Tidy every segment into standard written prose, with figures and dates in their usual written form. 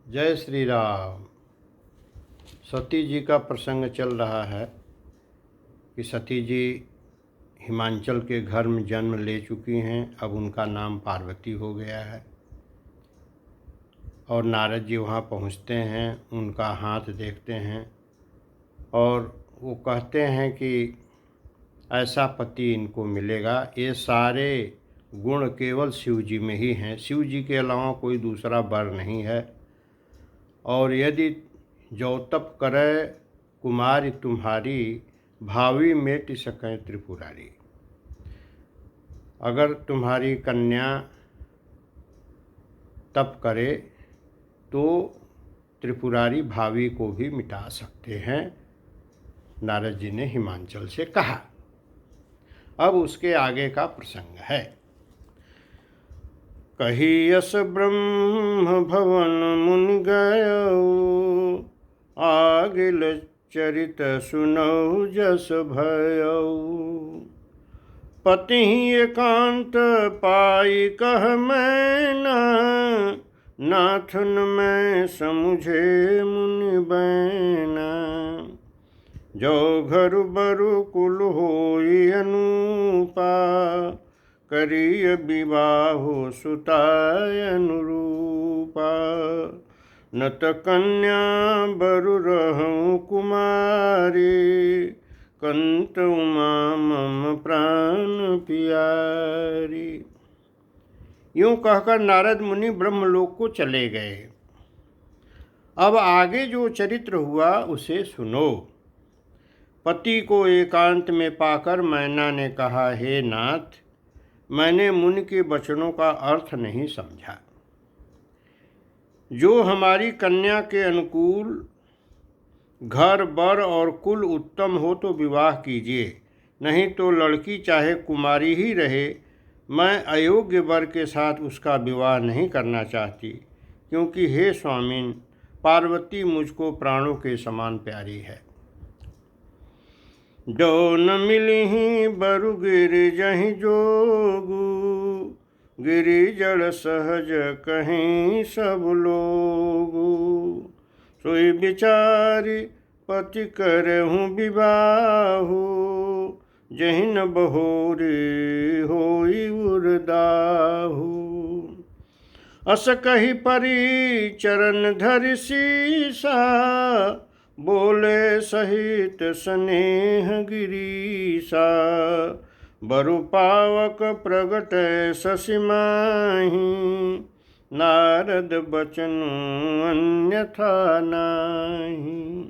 जय श्री राम। सती जी का प्रसंग चल रहा है कि सती जी हिमाचल के घर में जन्म ले चुकी हैं। अब उनका नाम पार्वती हो गया है और नारद जी वहाँ पहुँचते हैं, उनका हाथ देखते हैं और वो कहते हैं कि ऐसा पति इनको मिलेगा। ये सारे गुण केवल शिव जी में ही हैं, शिव जी के अलावा कोई दूसरा वर नहीं है। और यदि जो तप करे कुमारी तुम्हारी, भावी मेट सकें त्रिपुरारी। अगर तुम्हारी कन्या तप करे तो त्रिपुरारी भावी को भी मिटा सकते हैं, नारद जी ने हिमाचल से कहा। अब उसके आगे का प्रसंग है। कही यस ब्रह्म भवन मुनि गयो, आगिल चरित सुनौ जस भयो। पति एकांत पाई कह मैना, नाथन मैं समुझे मुनि बैना। जो घर बरु कुल होई अनुपा, करिय विवाहो सुताय अनुरूपा। न त कन्या बरु रहूं कुमारी, कंत उमा मम प्राण प्यारी। यूं कहकर नारद मुनि ब्रह्मलोक को चले गए। अब आगे जो चरित्र हुआ उसे सुनो। पति को एकांत में पाकर मैना ने कहा, हे नाथ, मैंने मुनि के वचनों का अर्थ नहीं समझा। जो हमारी कन्या के अनुकूल घर बर और कुल उत्तम हो तो विवाह कीजिए, नहीं तो लड़की चाहे कुमारी ही रहे, मैं अयोग्य वर के साथ उसका विवाह नहीं करना चाहती, क्योंकि हे स्वामिन, पार्वती मुझको प्राणों के समान प्यारी है। जो न मिलहि बरु गिरिजहि जोगु, गिरि जड़ सहज कहीं सब लोगु। सोई विचारी पति करहूँ विवाहु, जहि न बहोरी होई उरदाहु। अस कही परी चरण धरि सीसा, बोले सहित स्नेह गिरीसा। बरु पावक प्रगट शशि माही, नारद बचनु अन्यथा नाही।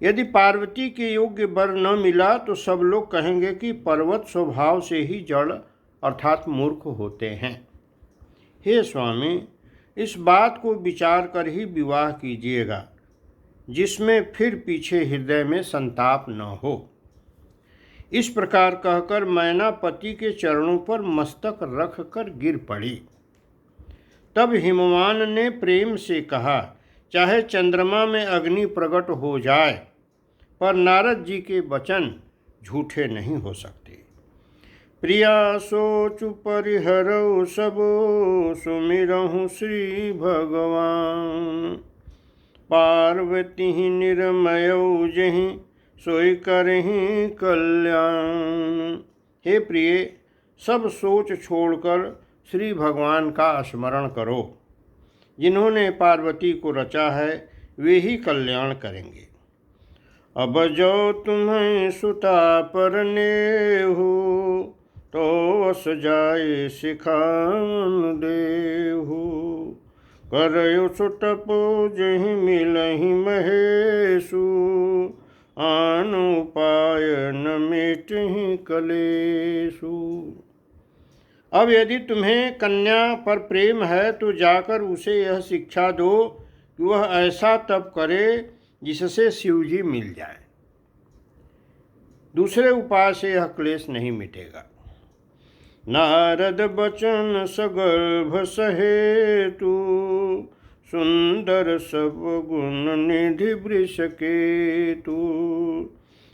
यदि पार्वती के योग्य वर न मिला तो सब लोग कहेंगे कि पर्वत स्वभाव से ही जड़ अर्थात मूर्ख होते हैं। हे स्वामी, इस बात को विचार कर ही विवाह कीजिएगा, जिसमें फिर पीछे हृदय में संताप न हो। इस प्रकार कहकर मैना पति के चरणों पर मस्तक रख कर गिर पड़ी। तब हिमवान ने प्रेम से कहा, चाहे चंद्रमा में अग्नि प्रकट हो जाए, पर नारद जी के वचन झूठे नहीं हो सकते। प्रिया सोचु परिहरौ सबो, सुमिरहु श्री भगवान। पार्वती निरमयौ जहि, सोई करहि कल्याण। हे प्रिय, सब सोच छोड़कर श्री भगवान का स्मरण करो। जिन्होंने पार्वती को रचा है वे ही कल्याण करेंगे। अब जो तुम्हें सुता पर नेहु, तो वस जाए सिखान देहु। करयो सुटपो जहि मिलहि महेशु, आन उपाय न मिटहि कलेशु। अब यदि तुम्हें कन्या पर प्रेम है तो जाकर उसे यह शिक्षा दो कि वह ऐसा तप करे जिससे शिवजी मिल जाए। दूसरे उपाय से यह क्लेश नहीं मिटेगा। नारद बचन सगर्भ सहेतु, सुंदर सब गुण निधि वृष केतु।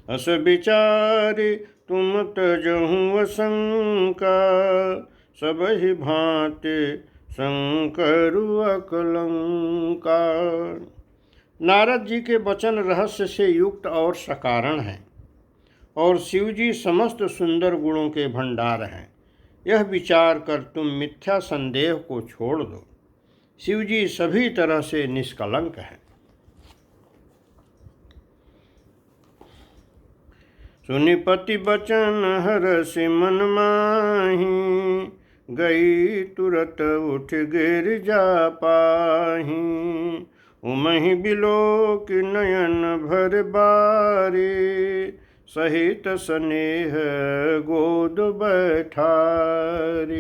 अस विचारि तुम तजहु शंका, सब ही भांति शंकर अकलंकार। नारद जी के वचन रहस्य से युक्त और सकारण हैं और शिव जी समस्त सुंदर गुणों के भंडार हैं। यह विचार कर तुम मिथ्या संदेह को छोड़ दो। शिव जी सभी तरह से निष्कलंक हैं। सुनिपति बचन हरष मन माही, गई तुरत उठ गिर जा पाही। उमहि बिलोक नयन भर बारे, सहित स्नेह गोद बैठारी।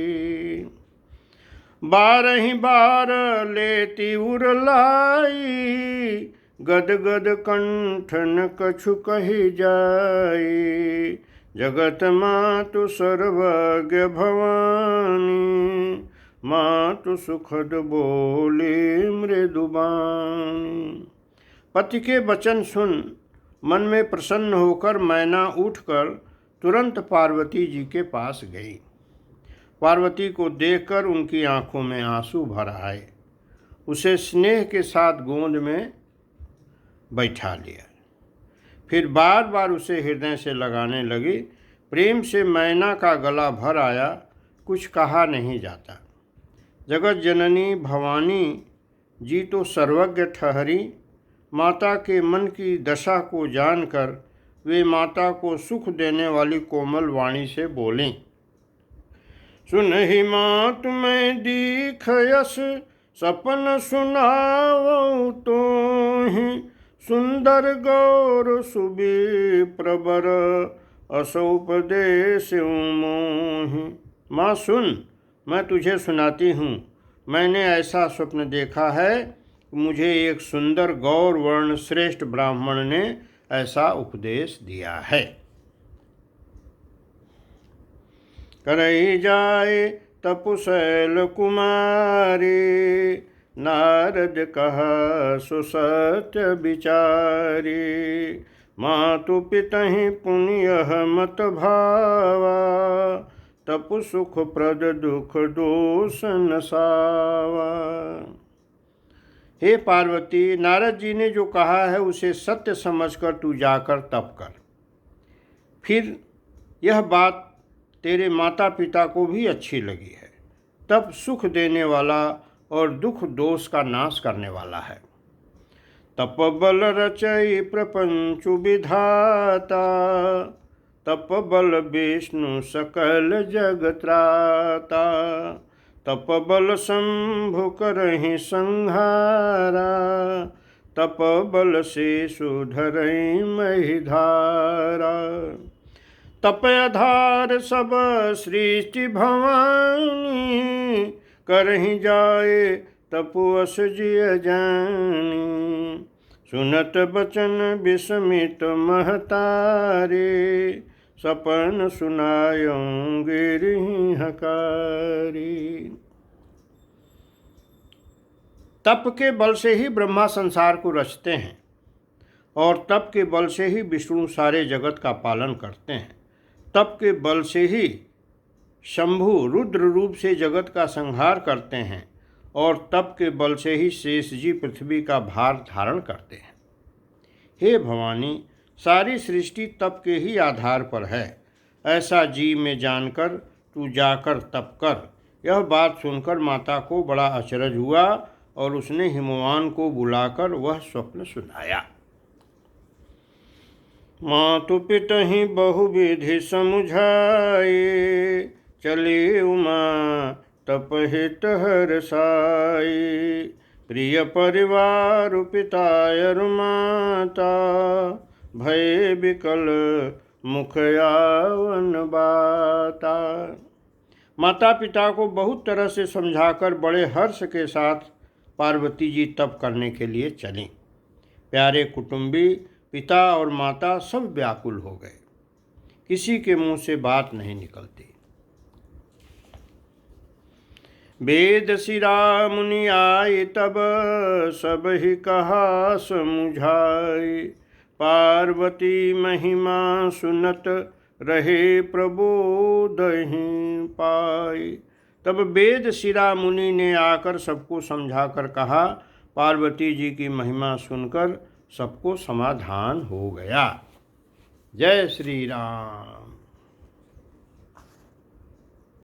बारहि बार लेती उरलाई, गद गद कंठन कछु कहि जाई। जगत मातु सर्वज्ञ भवानी, मातु सुखद बोले मृदुबानी। पति के वचन सुन मन में प्रसन्न होकर मैना उठकर तुरंत पार्वती जी के पास गई। पार्वती को देखकर उनकी आंखों में आंसू भर आए। उसे स्नेह के साथ गोद में बैठा लिया। फिर बार बार उसे हृदय से लगाने लगी। प्रेम से मैना का गला भर आया, कुछ कहा नहीं जाता। जगत जननी भवानी जी तो सर्वज्ञ ठहरी। माता के मन की दशा को जानकर वे माता को सुख देने वाली कोमल वाणी से बोलीं। सुनहि मात मैं दीख यस, सपन सुनावो तोहि। सुंदर गौर सुबी प्रबर, असोपदेश मोहि। माँ सुन, मैं तुझे सुनाती हूँ। मैंने ऐसा स्वप्न देखा है कि मुझे एक सुंदर गौर वर्ण श्रेष्ठ ब्राह्मण ने ऐसा उपदेश दिया है। करई जाए तपुशैल कुमारी, नारद कहा सुसत्य विचारी। मातु पितहि पुण्य मत भावा, तपु सुख प्रद दुख दोष नसावा। हे पार्वती, नारद जी ने जो कहा है उसे सत्य समझकर तू जाकर तप कर। फिर यह बात तेरे माता पिता को भी अच्छी लगी है। तप सुख देने वाला और दुख दोष का नाश करने वाला है। तप बल रचई प्रपंचु विधाता, तप बल विष्णु सकल जगत्राता। तप बल शंभु करहि संहारा, तप बल से सुधरई महिधारा। तप आधार सब सृष्टि भवानी, करहि जाए तपुअस जिय जानी। सुनत बचन विस्मित महतारे, सपन सुनायों गिरहि हकारी। तप के बल से ही ब्रह्मा संसार को रचते हैं और तप के बल से ही विष्णु सारे जगत का पालन करते हैं। तप के बल से ही शंभु रुद्र रूप से जगत का संहार करते हैं और तप के बल से ही शेष जी पृथ्वी का भार धारण करते हैं। हे भवानी, सारी सृष्टि तप के ही आधार पर है, ऐसा जी में जानकर तू जाकर तप कर। यह बात सुनकर माता को बड़ा अचरज हुआ और उसने हिमवान को बुलाकर वह स्वप्न सुनाया। मातु पितहि बहुविधि समुझाए, चली उमा तप हित हरसाई। प्रिय परिवार पितायर माता, भय विकल मुख यावन बाता। माता पिता को बहुत तरह से समझाकर बड़े हर्ष के साथ पार्वती जी तप करने के लिए चलीं। प्यारे कुटुंबी पिता और माता सब व्याकुल हो गए। किसी के मुंह से बात नहीं निकलती। वेद शिरा मुनि आए तब, सब ही कहा समुझाई। पार्वती महिमा सुनत रहे प्रबोधहि पाई। तब वेद शिरा मुनि ने आकर सबको समझाकर कहा। पार्वती जी की महिमा सुनकर सबको समाधान हो गया। जय श्री राम।